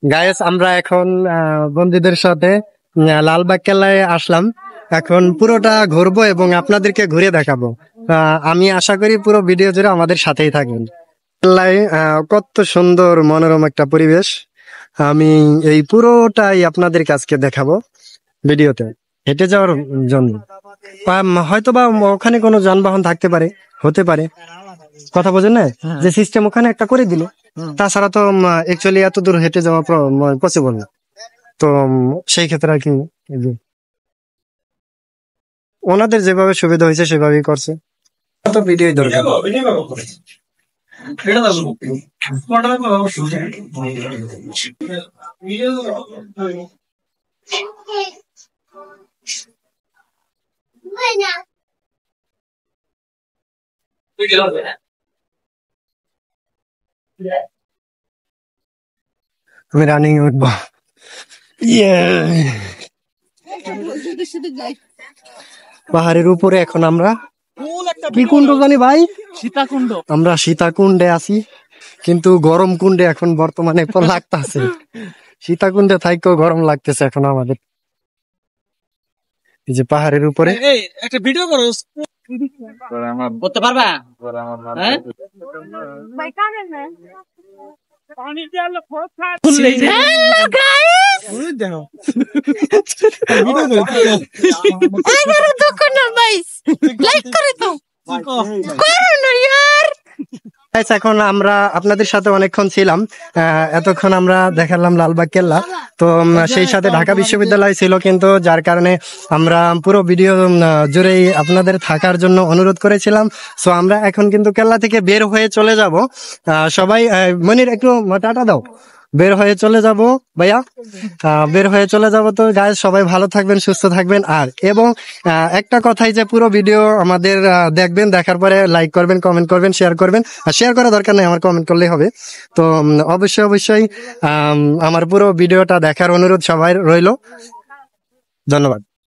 Guys আমরা এখন বন্ধুদের সাথে লালবাগ কেল্লায় আসলাম। এখন পুরোটা ঘুরবো এবং আপনাদেরকে ঘুরে দেখাবো। আমি আশা করি পুরো ভিডিও জুড়ে আমাদের সাথেই থাকবেন। কেল্লায় কত সুন্দর মনোরম একটা পরিবেশ, আমি এই পুরোটাই আপনাদের কাছকে দেখাবো ভিডিওতে হেঁটে যাওয়ার জন্য। হয়তো বা ওখানে কোনো যানবাহন থাকতে পারে, হতে পারে, কথা বোঝেন না, যে সিস্টেম ওখানে একটা করে দিল। তাছাড়া তো অ্যাকচুয়ালি এত দূর হেঁটে যাওয়া পসিবল না। তো সেই ক্ষেত্রে আর কি এই যে ওনাদের যেভাবে সুবিধা হয়েছে সেভাবেই করছে। কত ভিডিও দরকার। আমি রানিং উঠবো। পাহাড়ের উপরে এখন আমরা কি কুণ্ড জানি ভাই, সীতাকুণ্ড। আমরা সীতাকুণ্ডে আছি, কিন্তু গরম কুণ্ডে এখন বর্তমানে লাগতেছে। সীতাকুণ্ডে থাইকেও গরম লাগতেছে এখন আমাদের। এই যে পাহাড়ের উপরে একটা ভিডিও করো, করতে পারবা? এখন আমরা আপনাদের সাথে অনেকক্ষণ ছিলাম, এতক্ষণ আমরা দেখালাম লালবাগ কেল্লা। তো সেই সাথে ঢাকা বিশ্ববিদ্যালয় ছিল, কিন্তু যার কারণে আমরা পুরো ভিডিও জুড়েই আপনাদের থাকার জন্য অনুরোধ করেছিলাম। সো আমরা এখন কিন্তু কেল্লা থেকে বের হয়ে চলে যাব। সবাই মনির একটু টাটা দাও। বের হয়ে চলে যাব ভাইয়া, বের হয়ে চলে যাব। তো গাইস সবাই ভালো থাকবেন, সুস্থ থাকবেন। আর এবং একটা কথাই যে পুরো ভিডিও আমাদের দেখবেন, দেখার পরে লাইক করবেন, কমেন্ট করবেন, শেয়ার করবেন। আর শেয়ার করার দরকার নেই, আমার কমেন্ট করলেই হবে। তো অবশ্যই আমার পুরো ভিডিওটা দেখার অনুরোধ সবাই রইল। ধন্যবাদ।